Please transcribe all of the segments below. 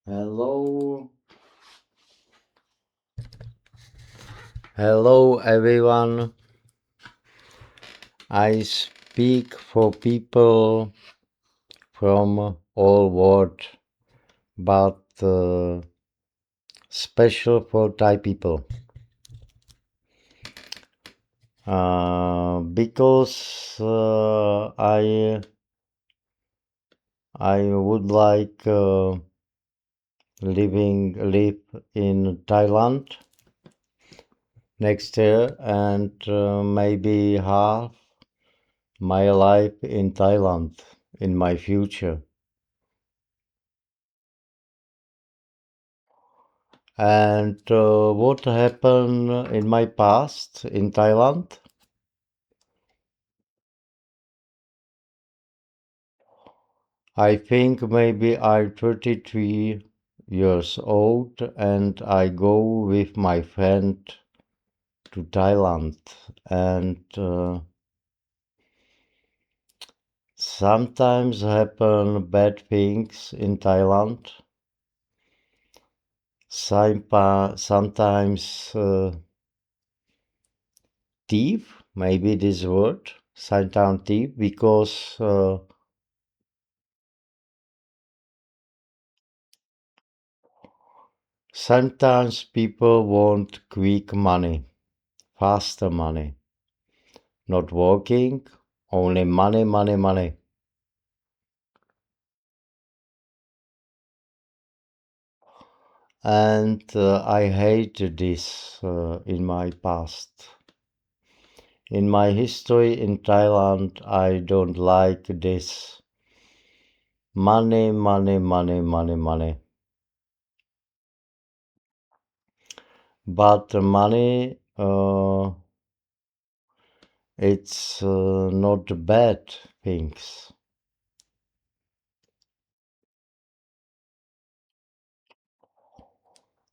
Hello, hello everyone. I speak for people from all world, but special for Thai people. Because I would like live in Thailand next year and maybe half my life in Thailand in my future. And what happened in my past in Thailand? I think maybe I'm 33 years old and I go with my friend to Thailand. And sometimes happen bad things in Thailand. Sometimes thief, maybe this word, sometimes thief, because sometimes people want quick money, faster money, not working, only money, money, money. And I hate this in my past. In my history in Thailand, I don't like this money, money, money, money, money. But money, it's not bad things.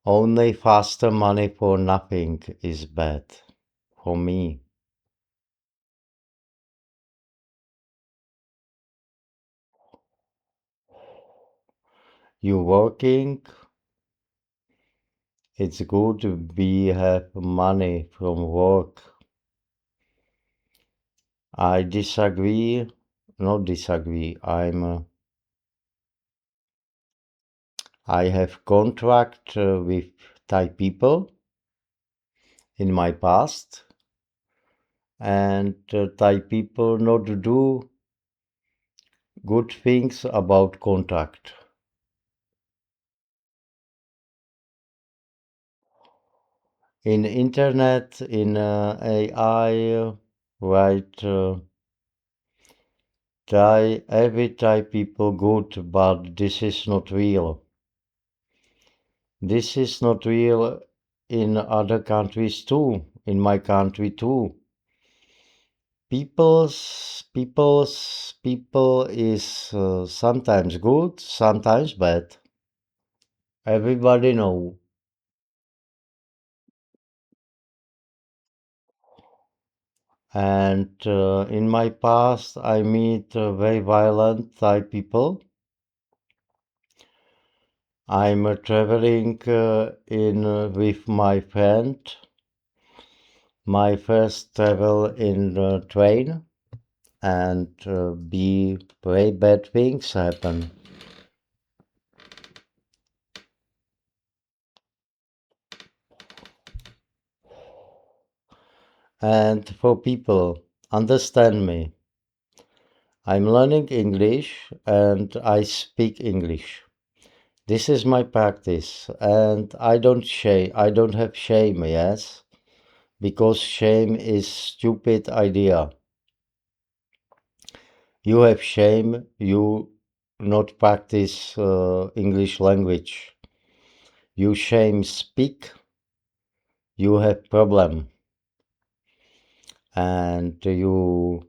Only faster money for nothing is bad for me. You working, it's good to be have money from work. I disagree, not disagree. I have contract with Thai people in my past, and Thai people not do good things about contract. In internet, in AI, right? Every Thai people good, but this is not real. This is not real in other countries too, in my country too. People is sometimes good, sometimes bad. Everybody know. And in my past, I meet very violent Thai people. I'm traveling in with my friend. My first travel in the train, and be very bad things happen. And for people, understand me. I'm learning English and I speak English. This is my practice, and I don't have shame, yes, because shame is stupid idea. You have shame, you not practice English language. You shame speak, you have problem, and you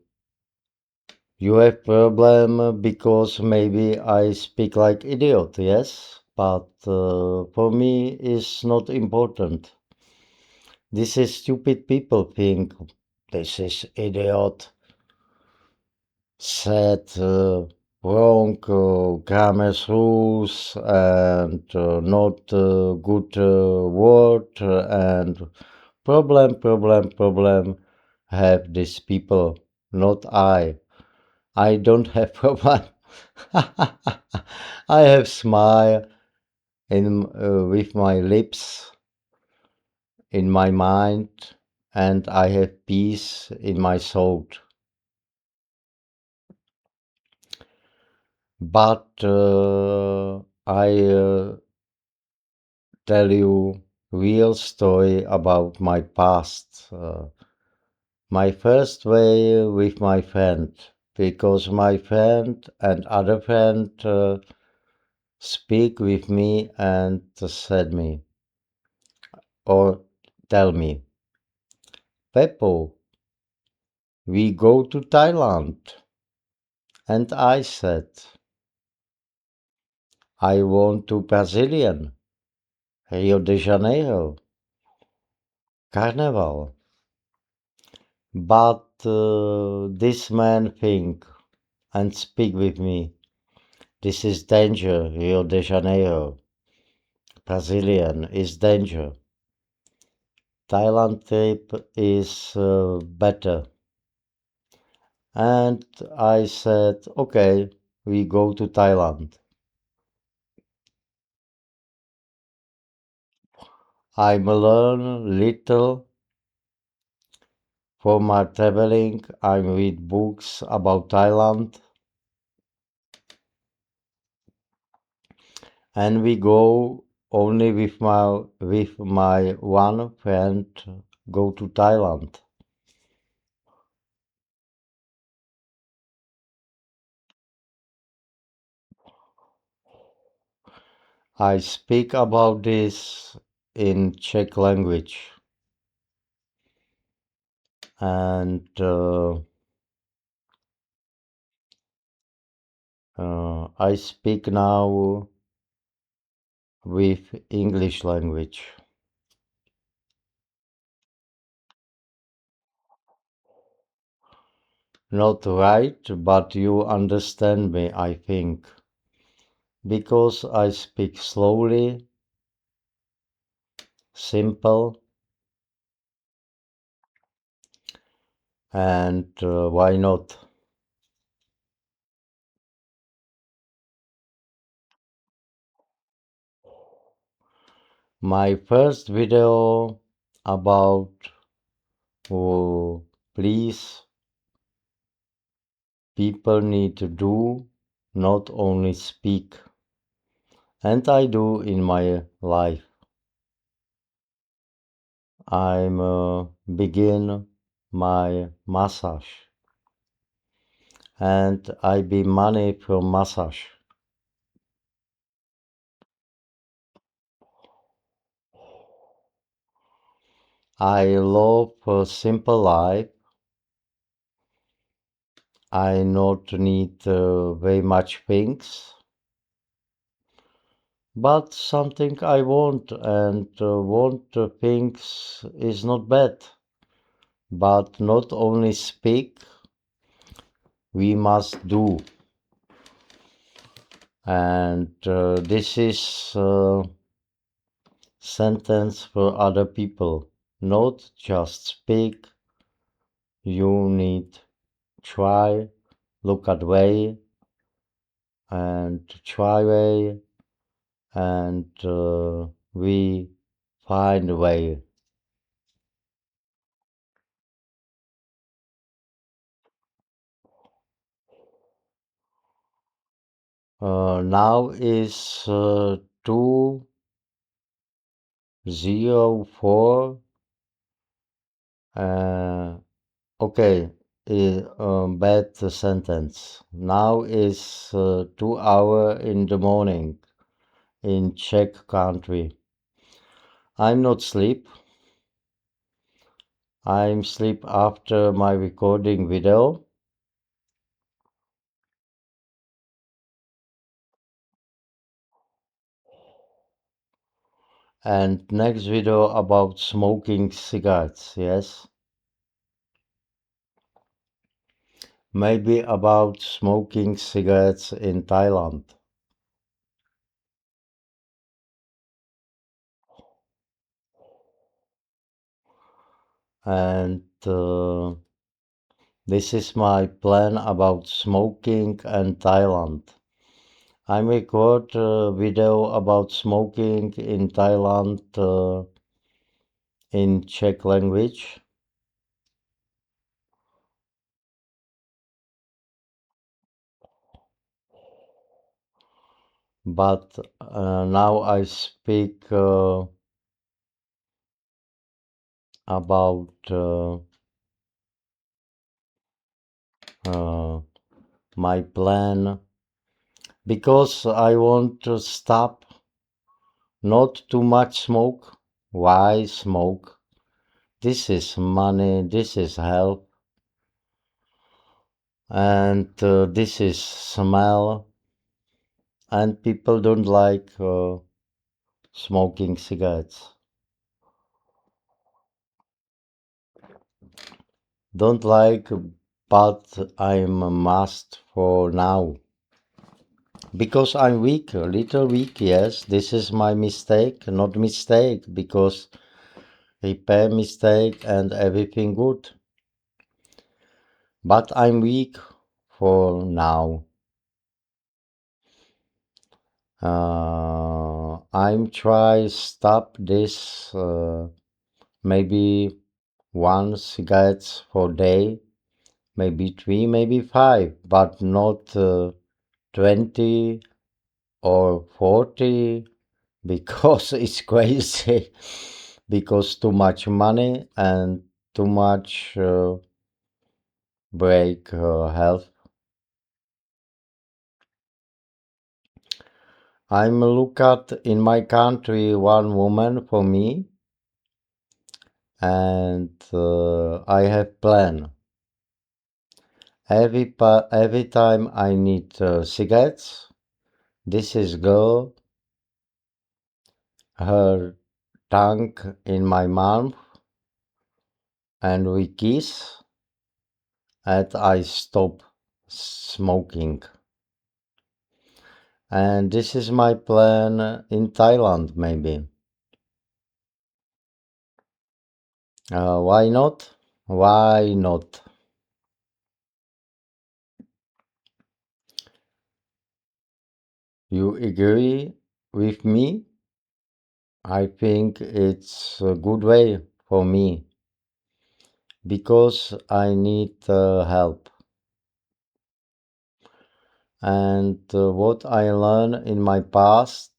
have problem because maybe I speak like idiot, yes, but for me it's not important. This is stupid people think this is idiot, sad, wrong grammar rules and not good word and problem have these people, not I. I don't have problem. I have smile in with my lips, in my mind, and I have peace in my soul. But I tell you real story about my past. My first way with my friend, because my friend and other friend speak with me and said me or tell me, Peppo, we go to Thailand. And I said, I want to Brazilian, Rio de Janeiro, Carnival. But this man think and speak with me. This is danger, Rio de Janeiro. Brazilian is danger. Thailand trip is better. And I said, okay, we go to Thailand. I learn little for my traveling. I read books about Thailand. And we go only with my one friend go to Thailand. I speak about this in Czech language and I speak now with English language. Not right, but you understand me, I think, because I speak slowly, simple, and why not? My first video about please people need to do, not only speak. And I do in my life. I'm begin my massage and I be money from massage. I love a simple life. I not need very much things, but something I want and want things is not bad. But not only speak, we must do. And this is sentence for other people, not just speak. You need try, look at way, and try way, and we find a way. Now is 2:04. Uh, okay, bad sentence. Now is 2 hour in the morning in Czech country. I'm not sleep. I'm sleep after my recording video. And next video about smoking cigarettes, yes? maybe about smoking cigarettes in Thailand. And this is my plan about smoking and Thailand. I record a video about smoking in Thailand in Czech language, but now I speak about uh, my plan because I want to stop not too much smoke. Why smoke? This is money, this is health, and this is smell, and people don't like smoking cigarettes. Don't like, but I'm a must for now. Because I'm weak, a little weak, yes. This is my mistake, not mistake, because repair mistake and everything good. But I'm weak for now. I'm try stop this maybe one cigarettes for day, maybe three, maybe five, but not 20 or 40 because it's crazy, because too much money and too much break health. I'm look at in my country one woman for me, and I have plan. Every time I need cigarettes, this is girl, her tongue in my mouth, and we kiss, and I stop smoking. And this is my plan in Thailand, maybe. Why not? Why not? You agree with me? I think it's a good way for me because I need help. And what I learned in my past,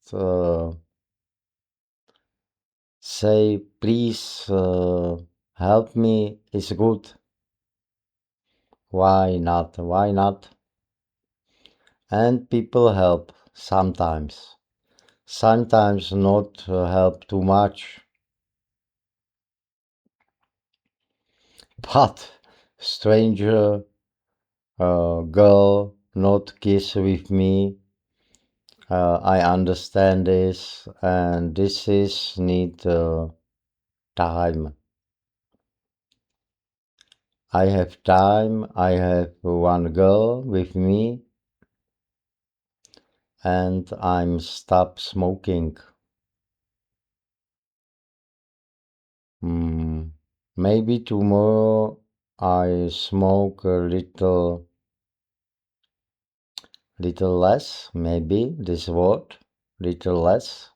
say, please help me, is good. Why not? Why not? And people help sometimes. Sometimes not help too much. But stranger girl not kiss with me. I understand this, and this is need time. I have time. I have one girl with me, and I'm stop smoking. Mm, maybe tomorrow I smoke a little less. Maybe this word, little less.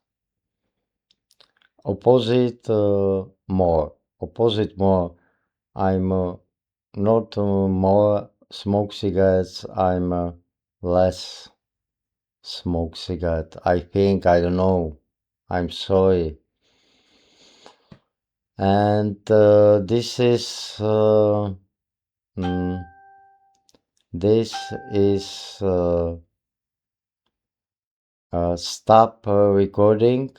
Opposite more. Opposite more. I'm not more smoke cigarettes. I'm less smoke cigarette. I think, I don't know. I'm sorry. And mm, this is stop recording.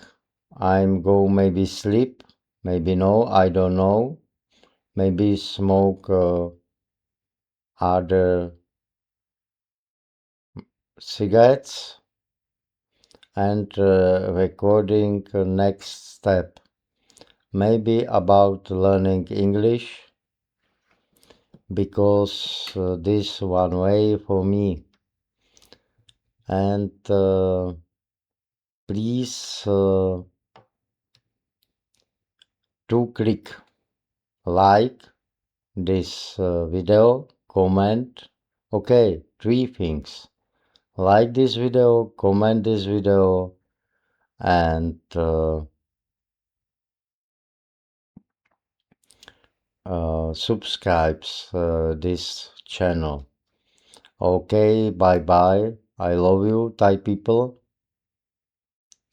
I'm go maybe sleep. Maybe no. I don't know. Maybe smoke other cigarettes and recording next step. Maybe about learning English, because this one way for me. And please do click like this video, comment. Okay, three things. Like this video, comment this video, and subscribes this channel. Okay, bye bye. I love you, Thai people.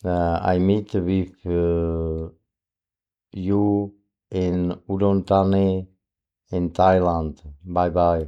I meet with you in Udon Thani in Thailand. Bye bye.